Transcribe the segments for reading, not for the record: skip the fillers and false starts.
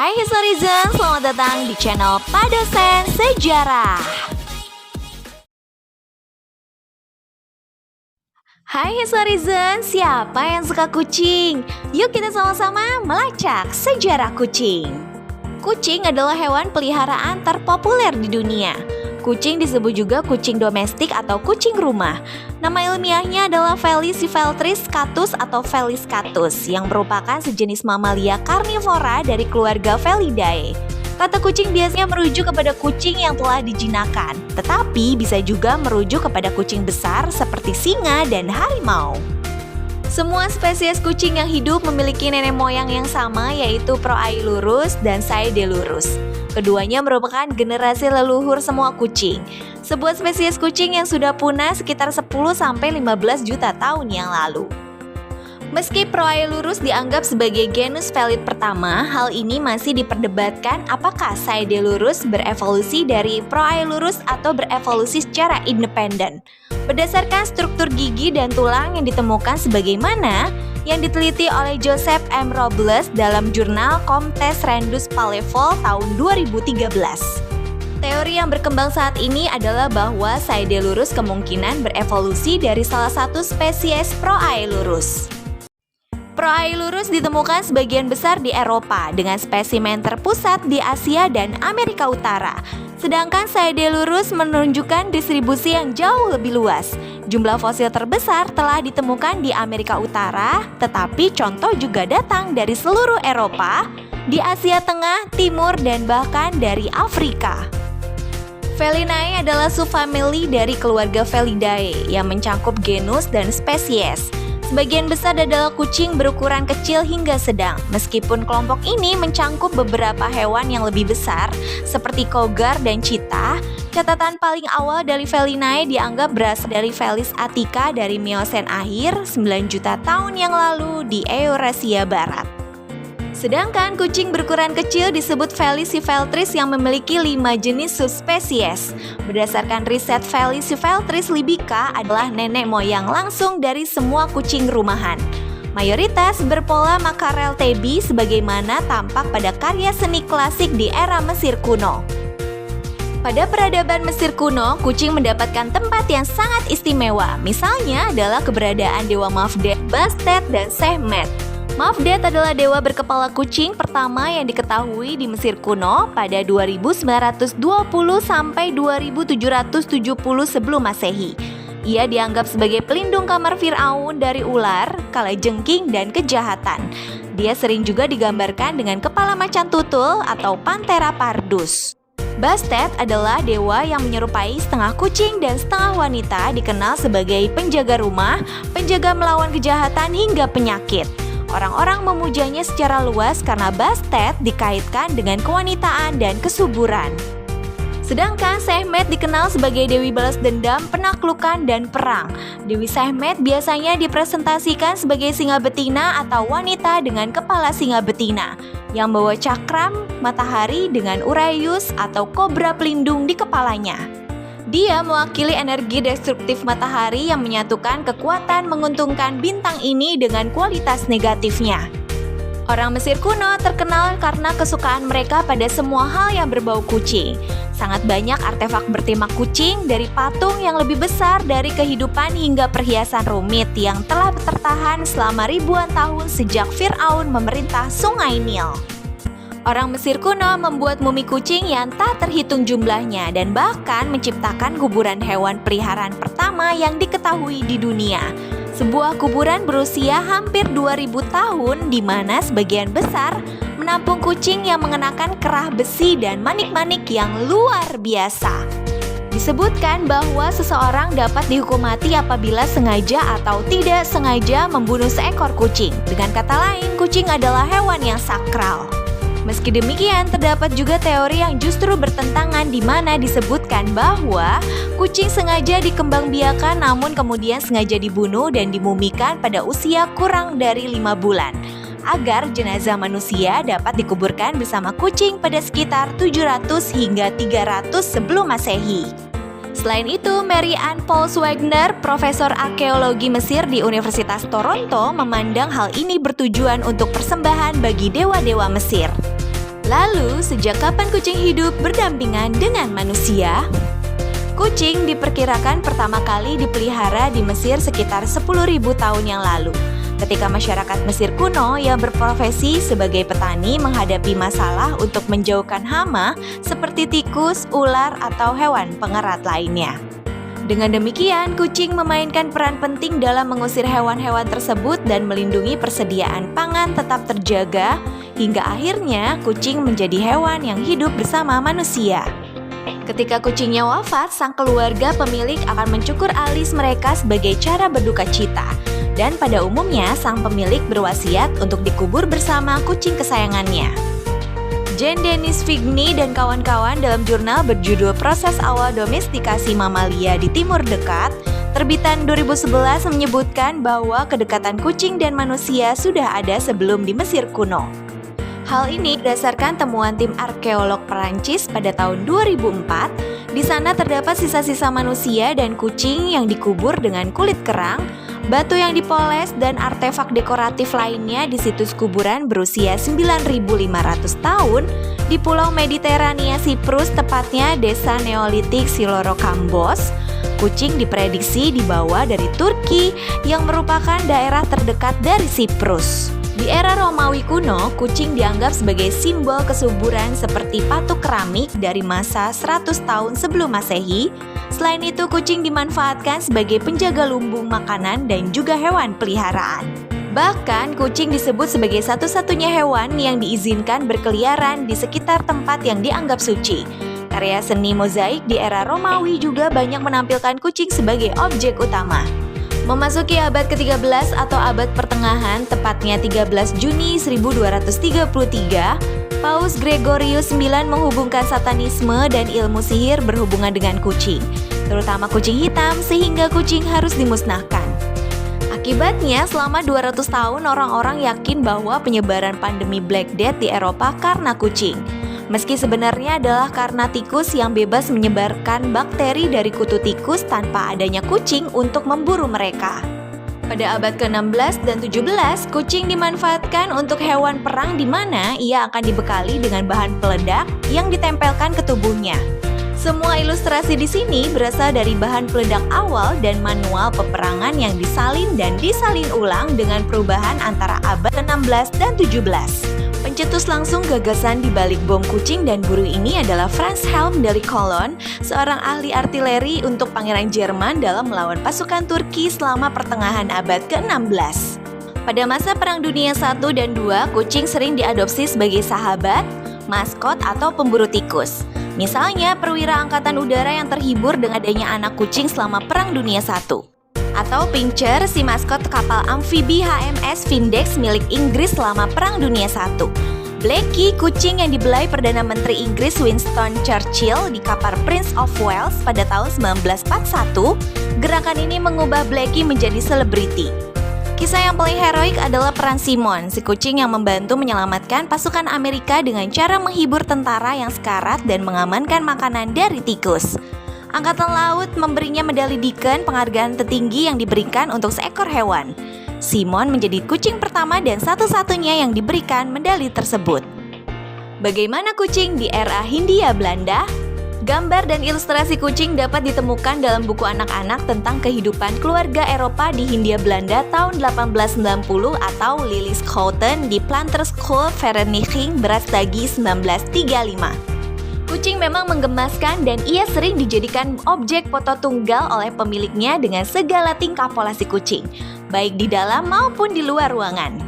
Hai Historizen, selamat datang di channel Pak Dosen Sejarah. Hai Historizen, siapa yang suka kucing? Yuk kita sama-sama melacak sejarah kucing. Kucing adalah hewan peliharaan terpopuler di dunia. Kucing disebut juga kucing domestik atau kucing rumah. Nama ilmiahnya adalah Velociraptor catus atau Felis catus yang merupakan sejenis mamalia karnivora dari keluarga Felidae. Kata kucing biasanya merujuk kepada kucing yang telah dijinakkan, tetapi bisa juga merujuk kepada kucing besar seperti singa dan harimau. Semua spesies kucing yang hidup memiliki nenek moyang yang sama, yaitu Proailurus dan Saedelurus. Keduanya merupakan generasi leluhur semua kucing. Sebuah spesies kucing yang sudah punah sekitar 10-15 juta tahun yang lalu. Meski Proailurus dianggap sebagai genus felid pertama, hal ini masih diperdebatkan apakah Saedelurus berevolusi dari Proailurus atau berevolusi secara independen. Berdasarkan struktur gigi dan tulang yang ditemukan sebagaimana yang diteliti oleh Joseph M. Robles dalam jurnal Comtes Rendus Palevol tahun 2013. Teori yang berkembang saat ini adalah bahwa Saedelurus kemungkinan berevolusi dari salah satu spesies Proailurus. Proailurus ditemukan sebagian besar di Eropa dengan spesimen terpusat di Asia dan Amerika Utara. Sedangkan Saedelurus menunjukkan distribusi yang jauh lebih luas. Jumlah fosil terbesar telah ditemukan di Amerika Utara, tetapi contoh juga datang dari seluruh Eropa, di Asia Tengah, Timur, dan bahkan dari Afrika. Felinae adalah subfamili dari keluarga Felidae yang mencakup genus dan spesies. Sebagian besar adalah kucing berukuran kecil hingga sedang, meskipun kelompok ini mencangkup beberapa hewan yang lebih besar seperti cougar dan cheetah. Catatan paling awal dari Felinae dianggap berasal dari Felis Attica dari Miosen akhir 9 juta tahun yang lalu di Eurasia Barat. Sedangkan kucing berukuran kecil disebut Velociraptor yang memiliki 5 jenis subspesies. Berdasarkan riset, Velociraptor libica adalah nenek moyang langsung dari semua kucing rumahan. Mayoritas berpola makarel tabby sebagaimana tampak pada karya seni klasik di era Mesir kuno. Pada peradaban Mesir kuno, kucing mendapatkan tempat yang sangat istimewa. Misalnya adalah keberadaan dewa Mafdet, Bastet, dan Sekhmet. Mafdet adalah dewa berkepala kucing pertama yang diketahui di Mesir kuno pada 2920 sampai 2770 sebelum Masehi. Ia dianggap sebagai pelindung kamar Firaun dari ular, kalajengking, dan kejahatan. Dia sering juga digambarkan dengan kepala macan tutul atau Panthera pardus. Bastet adalah dewa yang menyerupai setengah kucing dan setengah wanita, dikenal sebagai penjaga rumah, penjaga melawan kejahatan hingga penyakit. Orang-orang memujanya secara luas karena Bastet dikaitkan dengan kewanitaan dan kesuburan. Sedangkan Sekhmet dikenal sebagai dewi balas dendam, penaklukan, dan perang. Dewi Sekhmet biasanya dipresentasikan sebagai singa betina atau wanita dengan kepala singa betina yang bawa cakram matahari dengan Uranus atau kobra pelindung di kepalanya. Dia mewakili energi destruktif matahari yang menyatukan kekuatan menguntungkan bintang ini dengan kualitas negatifnya. Orang Mesir kuno terkenal karena kesukaan mereka pada semua hal yang berbau kucing. Sangat banyak artefak bertema kucing, dari patung yang lebih besar dari kehidupan hingga perhiasan rumit yang telah tertahan selama ribuan tahun sejak Firaun memerintah Sungai Nil. Orang Mesir kuno membuat mumi kucing yang tak terhitung jumlahnya dan bahkan menciptakan kuburan hewan peliharaan pertama yang diketahui di dunia. Sebuah kuburan berusia hampir 2000 tahun di mana sebagian besar menampung kucing yang mengenakan kerah besi dan manik-manik yang luar biasa. Disebutkan bahwa seseorang dapat dihukum mati apabila sengaja atau tidak sengaja membunuh seekor kucing. Dengan kata lain, kucing adalah hewan yang sakral. Meski demikian, terdapat juga teori yang justru bertentangan di mana disebutkan bahwa kucing sengaja dikembangbiakan namun kemudian sengaja dibunuh dan dimumikan pada usia kurang dari 5 bulan agar jenazah manusia dapat dikuburkan bersama kucing pada sekitar 700 hingga 300 sebelum Masehi. Selain itu, Mary Ann Pauls Wagner, profesor arkeologi Mesir di Universitas Toronto, memandang hal ini bertujuan untuk persembahan bagi dewa-dewa Mesir. Lalu, sejak kapan kucing hidup berdampingan dengan manusia? Kucing diperkirakan pertama kali dipelihara di Mesir sekitar 10.000 tahun yang lalu. Ketika masyarakat Mesir kuno yang berprofesi sebagai petani menghadapi masalah untuk menjauhkan hama seperti tikus, ular, atau hewan pengerat lainnya. Dengan demikian, kucing memainkan peran penting dalam mengusir hewan-hewan tersebut dan melindungi persediaan pangan tetap terjaga, hingga akhirnya kucing menjadi hewan yang hidup bersama manusia. Ketika kucingnya wafat, sang keluarga pemilik akan mencukur alis mereka sebagai cara berduka cita. Dan pada umumnya, sang pemilik berwasiat untuk dikubur bersama kucing kesayangannya. Jean Denis Figny dan kawan-kawan dalam jurnal berjudul Proses Awal Domestikasi Mamalia di Timur Dekat, terbitan 2011 menyebutkan bahwa kedekatan kucing dan manusia sudah ada sebelum di Mesir kuno. Hal ini berdasarkan temuan tim arkeolog Perancis pada tahun 2004. Di sana terdapat sisa-sisa manusia dan kucing yang dikubur dengan kulit kerang, batu yang dipoles, dan artefak dekoratif lainnya di situs kuburan berusia 9.500 tahun di Pulau Mediterania Siprus, tepatnya desa Neolitik Silorokambos. Kucing diprediksi dibawa dari Turki yang merupakan daerah terdekat dari Siprus. Di era Romawi kuno, kucing dianggap sebagai simbol kesuburan seperti patung keramik dari masa 100 tahun sebelum Masehi. Selain itu, kucing dimanfaatkan sebagai penjaga lumbung makanan dan juga hewan peliharaan. Bahkan, kucing disebut sebagai satu-satunya hewan yang diizinkan berkeliaran di sekitar tempat yang dianggap suci. Karya seni mozaik di era Romawi juga banyak menampilkan kucing sebagai objek utama. Memasuki abad ke-13 atau abad pertengahan, tepatnya 13 Juni 1233, Paus Gregorius IX menghubungkan satanisme dan ilmu sihir berhubungan dengan kucing, terutama kucing hitam, sehingga kucing harus dimusnahkan. Akibatnya, selama 200 tahun orang-orang yakin bahwa penyebaran pandemi Black Death di Eropa karena kucing. Meski sebenarnya adalah karena tikus yang bebas menyebarkan bakteri dari kutu tikus tanpa adanya kucing untuk memburu mereka. Pada abad ke-16 dan 17, kucing dimanfaatkan untuk hewan perang di mana ia akan dibekali dengan bahan peledak yang ditempelkan ke tubuhnya. Semua ilustrasi di sini berasal dari bahan peledak awal dan manual peperangan yang disalin dan disalin ulang dengan perubahan antara abad ke-16 dan 17. Pencetus langsung gagasan di balik bom kucing dan buru ini adalah Franz Helm dari Cologne, seorang ahli artileri untuk Pangeran Jerman dalam melawan pasukan Turki selama pertengahan abad ke-16. Pada masa Perang Dunia I dan II, kucing sering diadopsi sebagai sahabat, maskot, atau pemburu tikus. Misalnya, perwira angkatan udara yang terhibur dengan adanya anak kucing selama Perang Dunia I. Atau Pincher, si maskot kapal amfibi HMS Vindex milik Inggris selama Perang Dunia I. Blackie, kucing yang dibelai Perdana Menteri Inggris Winston Churchill di kapal Prince of Wales pada tahun 1941. Gerakan ini mengubah Blackie menjadi selebriti. Kisah yang paling heroik adalah peran Simon, si kucing yang membantu menyelamatkan pasukan Amerika dengan cara menghibur tentara yang sekarat dan mengamankan makanan dari tikus. Angkatan Laut memberinya medali Deacon, penghargaan tertinggi yang diberikan untuk seekor hewan. Simon menjadi kucing pertama dan satu-satunya yang diberikan medali tersebut. Bagaimana kucing di era Hindia Belanda? Gambar dan ilustrasi kucing dapat ditemukan dalam buku anak-anak tentang kehidupan keluarga Eropa di Hindia Belanda tahun 1890 atau Lily Schouten di Planterschool Vereniging Brastagi 1935. Kucing memang menggemaskan dan ia sering dijadikan objek foto tunggal oleh pemiliknya dengan segala tingkah pola si kucing, baik di dalam maupun di luar ruangan.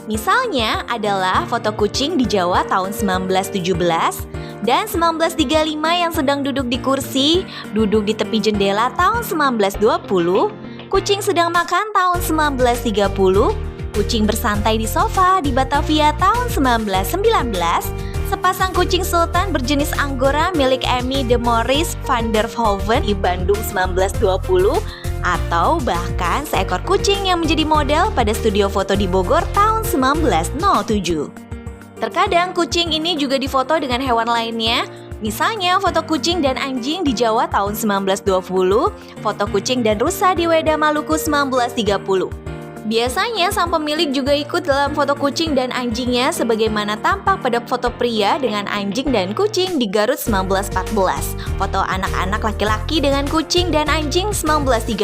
Misalnya adalah foto kucing di Jawa tahun 1917 dan 1935 yang sedang duduk di kursi, duduk di tepi jendela tahun 1920, kucing sedang makan tahun 1930, kucing bersantai di sofa di Batavia tahun 1919, sepasang kucing sultan berjenis Angora milik Emmy de Maurice van der Hoeven di Bandung 1920, atau bahkan seekor kucing yang menjadi model pada studio foto di Bogor tahun 1907. Terkadang kucing ini juga difoto dengan hewan lainnya, misalnya foto kucing dan anjing di Jawa tahun 1920, foto kucing dan rusa di Weda Maluku 1930. Biasanya sang pemilik juga ikut dalam foto kucing dan anjingnya sebagaimana tampak pada foto pria dengan anjing dan kucing di Garut 1914, foto anak-anak laki-laki dengan kucing dan anjing 1930,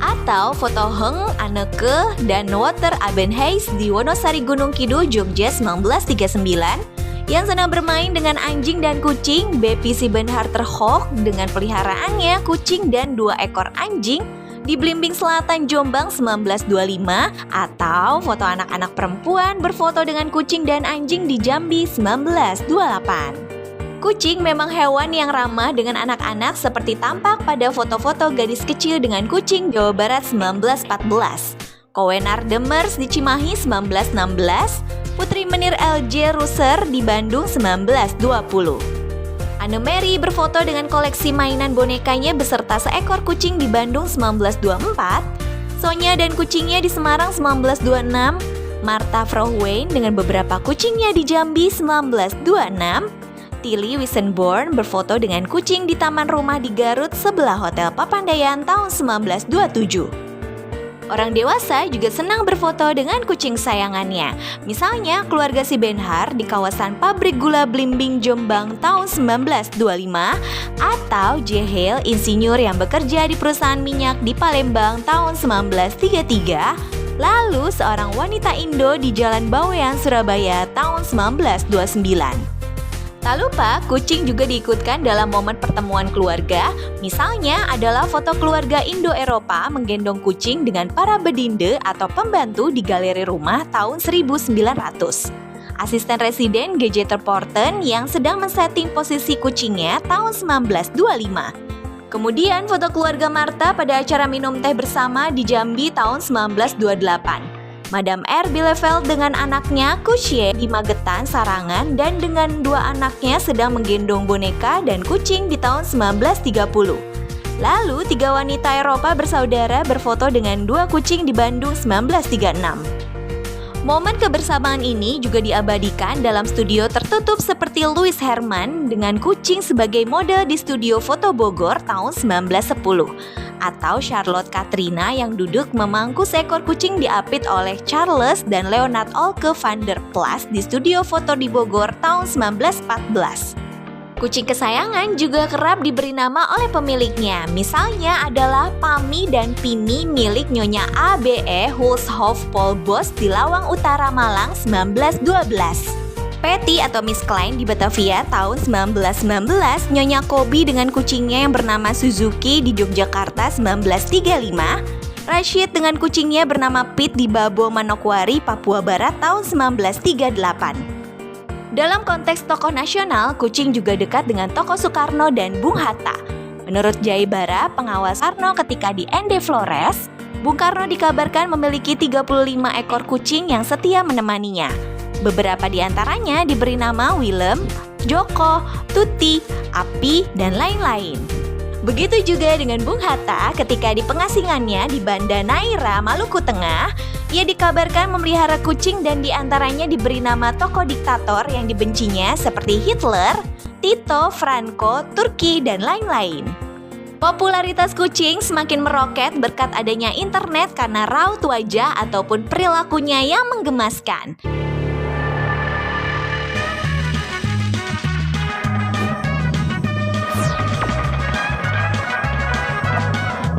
atau foto Heng, Anneke, dan Wouter Abenhuis di Wonosari Gunung Kidul, Jogja 1939 yang sedang bermain dengan anjing dan kucing, Bepi Sibenhar terhook dengan peliharaannya kucing dan 2 ekor anjing di Blimbing Selatan, Jombang 1925, atau foto anak-anak perempuan berfoto dengan kucing dan anjing di Jambi 1928. Kucing memang hewan yang ramah dengan anak-anak seperti tampak pada foto-foto gadis kecil dengan kucing Jawa Barat 1914, Kowenar Demers di Cimahi 1916, Putri Menir LJ Ruser di Bandung 1920. Anne Mary berfoto dengan koleksi mainan bonekanya beserta seekor kucing di Bandung 1924, Sonya dan kucingnya di Semarang 1926, Martha Frohwein dengan beberapa kucingnya di Jambi 1926, Tilly Wissenborn berfoto dengan kucing di taman rumah di Garut sebelah Hotel Papandayan tahun 1927. Orang dewasa juga senang berfoto dengan kucing sayangannya. Misalnya keluarga Sibenhar di kawasan pabrik gula Blimbing, Jombang tahun 1925, atau Jehel, insinyur yang bekerja di perusahaan minyak di Palembang tahun 1933, lalu seorang wanita Indo di Jalan Bawean, Surabaya tahun 1929. Tak lupa, kucing juga diikutkan dalam momen pertemuan keluarga. Misalnya adalah foto keluarga Indo-Eropa menggendong kucing dengan para bedinde atau pembantu di galeri rumah tahun 1900. Asisten residen G.J. Terporten yang sedang men-setting posisi kucingnya tahun 1925. Kemudian foto keluarga Martha pada acara minum teh bersama di Jambi tahun 1928. Madame R. Bielefeld dengan anaknya Kusye di Magetan, Sarangan, dan dengan 2 anaknya sedang menggendong boneka dan kucing di tahun 1930. Lalu 3 wanita Eropa bersaudara berfoto dengan 2 kucing di Bandung 1936. Momen kebersamaan ini juga diabadikan dalam studio tertutup seperti Louis Herman dengan kucing sebagai model di studio foto Bogor tahun 1910. Atau Charlotte Katrina yang duduk memangku seekor kucing diapit oleh Charles dan Leonard Olke van der Plas di studio foto di Bogor tahun 1914. Kucing kesayangan juga kerap diberi nama oleh pemiliknya. Misalnya adalah Pami dan Pini milik Nyonya A.B.E. Hulshoff Paul Bos di Lawang Utara, Malang 1912. Patty atau Miss Klein di Batavia tahun 1919, Nyonya Kobi dengan kucingnya yang bernama Suzuki di Yogyakarta 1935, Rashid dengan kucingnya bernama Pete di Babo Manokwari, Papua Barat tahun 1938. Dalam konteks tokoh nasional, kucing juga dekat dengan tokoh Soekarno dan Bung Hatta. Menurut Jaibara, pengawas Soekarno ketika di ND Flores, Bung Karno dikabarkan memiliki 35 ekor kucing yang setia menemaninya. Beberapa di antaranya diberi nama Willem, Joko, Tuti, Api, dan lain-lain. Begitu juga dengan Bung Hatta ketika di pengasingannya di Banda Neira, Maluku Tengah, ia dikabarkan memelihara kucing dan di antaranya diberi nama tokoh diktator yang dibencinya seperti Hitler, Tito, Franco, Turki, dan lain-lain. Popularitas kucing semakin meroket berkat adanya internet karena raut wajah ataupun perilakunya yang menggemaskan.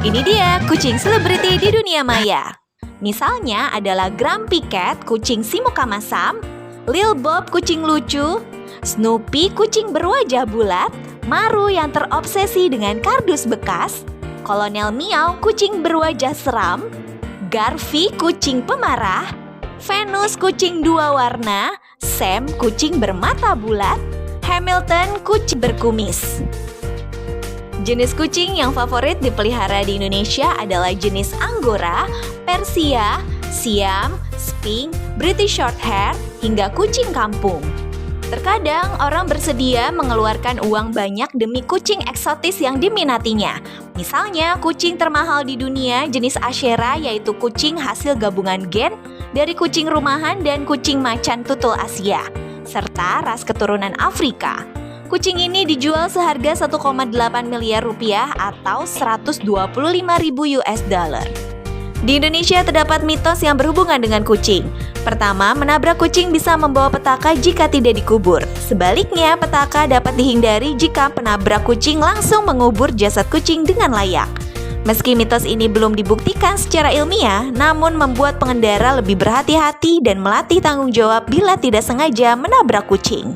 Ini dia kucing selebriti di dunia maya. Misalnya adalah Grumpy Cat, kucing si muka masam, Lil Bob, kucing lucu, Snoopy, kucing berwajah bulat, Maru yang terobsesi dengan kardus bekas, Kolonel Miau, kucing berwajah seram, Garfi, kucing pemarah, Venus, kucing 2 warna, Sam, kucing bermata bulat, Hamilton, kucing berkumis. Jenis kucing yang favorit dipelihara di Indonesia adalah jenis Angora, Persia, Siam, Sphinx, British Shorthair, hingga kucing kampung. Terkadang orang bersedia mengeluarkan uang banyak demi kucing eksotis yang diminatinya. Misalnya kucing termahal di dunia jenis Ashera, yaitu kucing hasil gabungan gen dari kucing rumahan dan kucing macan tutul Asia, serta ras keturunan Afrika. Kucing ini dijual seharga 1,8 miliar rupiah atau 125.000 US dollar. Di Indonesia terdapat mitos yang berhubungan dengan kucing. Pertama, menabrak kucing bisa membawa petaka jika tidak dikubur. Sebaliknya, petaka dapat dihindari jika penabrak kucing langsung mengubur jasad kucing dengan layak. Meski mitos ini belum dibuktikan secara ilmiah, namun membuat pengendara lebih berhati-hati dan melatih tanggung jawab bila tidak sengaja menabrak kucing.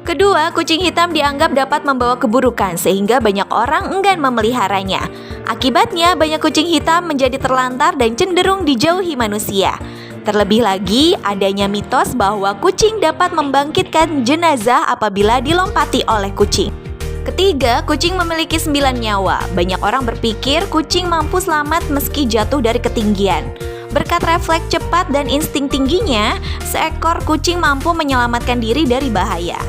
Kedua, kucing hitam dianggap dapat membawa keburukan sehingga banyak orang enggan memeliharanya. Akibatnya, banyak kucing hitam menjadi terlantar dan cenderung dijauhi manusia. Terlebih lagi, adanya mitos bahwa kucing dapat membangkitkan jenazah apabila dilompati oleh kucing. Ketiga, kucing memiliki 9 nyawa. Banyak orang berpikir kucing mampu selamat meski jatuh dari ketinggian. Berkat refleks cepat dan insting tingginya, seekor kucing mampu menyelamatkan diri dari bahaya.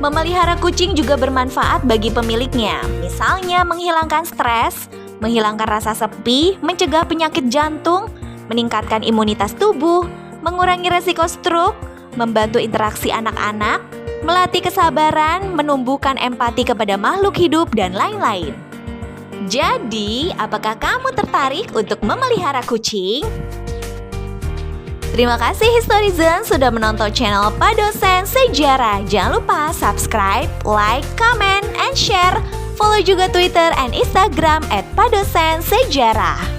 Memelihara kucing juga bermanfaat bagi pemiliknya, misalnya menghilangkan stres, menghilangkan rasa sepi, mencegah penyakit jantung, meningkatkan imunitas tubuh, mengurangi resiko stroke, membantu interaksi anak-anak, melatih kesabaran, menumbuhkan empati kepada makhluk hidup, dan lain-lain. Jadi, apakah kamu tertarik untuk memelihara kucing? Terima kasih Historizen sudah menonton channel Pak Dosen Sejarah. Jangan lupa subscribe, like, comment, and share. Follow juga Twitter dan Instagram @padosensejarah.